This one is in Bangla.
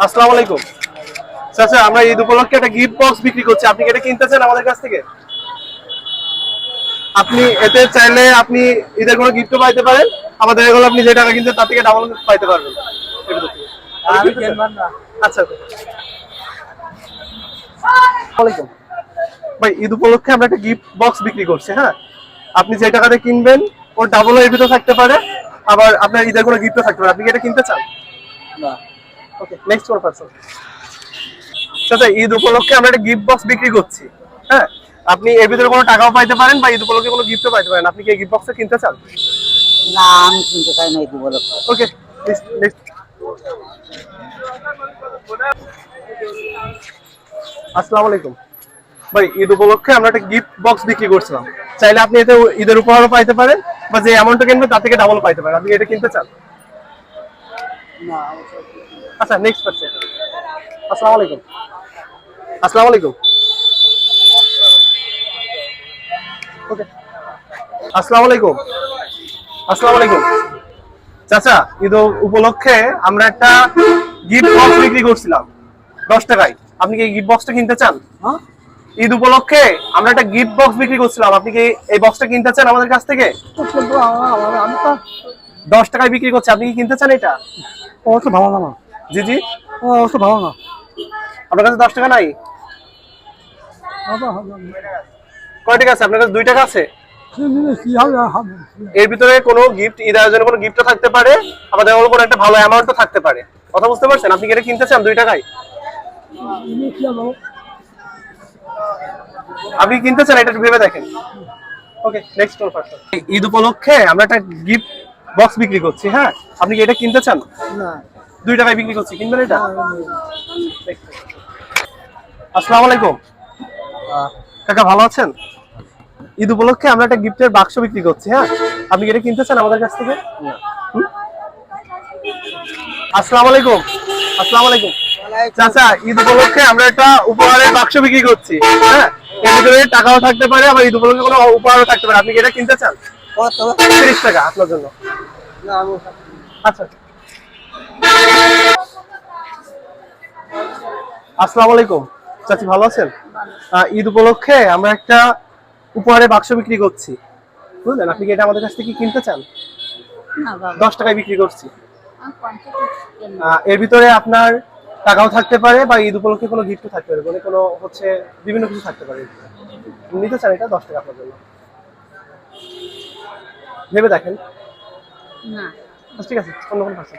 আসসালামু আলাইকুম। চাচা, আমরা ঈদ উপলক্ষে একটা গিফট বক্স বিক্রি করছি, আপনি কি এটা কিনতে চান আমাদের কাছ থেকে? আপনি এতে চাইলে আপনি ঈদের কোনো গিফটও পাইতে পারেন, আমাদের এগুলো আপনি যে টাকা কিনতে তার থেকে ডাবল পাইতে পারবেন এর ভিতর থেকে। আপনি আমি কিনতে চান? কিনবার না। আচ্ছা। ওয়ালাইকুম ভাই, ঈদ উপলক্ষে আমরা একটা গিফট বক্স বিক্রি করছি, হ্যাঁ। আপনি যে টাকাতে কিনবেন ওর ডাবল এর ভিতর থাকতে পারে, আবার আপনার ঈদের কোনো গিফটও থাকতে পারে। আপনি কি এটা কিনতে চান? না। ওকে, নেক্সট ওয়ান পারসন। আচ্ছা, ঈদ উপলক্ষে আমরা একটা গিফট বক্স বিক্রি করছি, হ্যাঁ। আপনি এর ভিতরে কোনো টাকাও পাইতে পারেন বা ঈদ উপলক্ষে কোনো গিফটও পাইতে পারেন। আপনি কি এই গিফট বক্সটা কিনতে চান? না, আমি কিনতে চাই না এই উপলক্ষে। ওকে, নেক্সট। আসসালামু আলাইকুম ভাই, ঈদ উপলক্ষে আমরা একটা গিফট বক্স বিক্রি করছিলাম, চাইলে আপনি এতে ঈদের উপহারও পাইতে পারেন বা যে অ্যামাউন্টটা কিনবেন তার থেকে ডাবল পাইতে পারেন। আপনি এটা কিনতে চান? না। আচ্ছা, নেক্সট পারসন। আসসালামু আলাইকুম। আসসালামু আলাইকুম। ওকে, আসসালামু আলাইকুম। আসসালামু আলাইকুম। চাচা, ঈদ উপলক্ষে আমরা একটা গিফট বক্স বিক্রি করছিলাম 10 টাকায়। আপনি কি এই গিফট বক্সটা কিনতে চান? হ্যাঁ? ঈদ উপলক্ষে আমরা একটা গিফট বক্স বিক্রি করছিলাম, আপনি কি এই বক্সটা কিনতে চান আমাদের কাছ থেকে? আমি তো 10 টাকায় বিক্রি করছে, আপনি কি কিনতে চান এটা? অবশ্য ভালো না। জি জি। অবশ্য ভালো না। আপনার কাছে 10 টাকা নাই? কয় টাকা আছে আপনার কাছে? 2 টাকা আছে? কি হবে? এর ভিতরে কোনো গিফট, ঈদ আয়োজনে কোনো গিফটও থাকতে পারে, আমাদের হলো কোনো একটা ভালো অ্যামাউন্টও থাকতে পারে। কথা বুঝতে পারছেন? আপনি কি এটা কিনতে চান 2 টাকায়? আপনি কিনতে চান? এটা একটু ভেবে দেখেন। ওকে, নেক্সট কোন পারসন। ঈদ উপলক্ষে আমরা একটা গিফট বক্স বিক্রি করছি, হ্যাঁ। আপনি কি এটা কিনতে চান? না। 2 টাকায় বিক্রি করছি, কিনবেন এটা? আসসালামু আলাইকুম। কাকা, ভালো আছেন? ঈদ উপলক্ষে আমরা একটা গিফটের বাক্স বিক্রি করছি, হ্যাঁ। আপনি কি এটা কিনতে চান আমাদের কাছ থেকে? হুম? আসসালামু আলাইকুম। আসসালামু আলাইকুম। চাচা, ঈদ উপলক্ষে আমরা একটা উপহারের বাক্স বিক্রি করছি, হ্যাঁ। এর ভিতরে টাকাও থাকতে পারে, আবার ঈদ উপলক্ষে কোনো উপহারও থাকতে পারে। আপনি কি এটা কিনতে চান? 30 টাকা আপনার জন্য। আচ্ছা। আসসালামু আলাইকুম। চাচি, ভালো আছেন? ঈদ উপলক্ষে আমরা একটা উপহারের বাক্স বিক্রি করছি, বুঝলেন। আপনি কি এটা আমাদের কাছ থেকে কিনতে চান? না বাবা। 10 টাকায় বিক্রি করছি। এর ভিতরে আপনার টাকাও থাকতে পারে বা ঈদ উপলক্ষে কোনো গিফটও থাকতে পারে, মানে কোনো হচ্ছে বিভিন্ন কিছু থাকতে পারে। নিতে চান এটা? 10 টাকা আপনার জন্য। ভেবে দেখেন। না। আচ্ছা, ঠিক আছে, অন্য কোনো পারসন।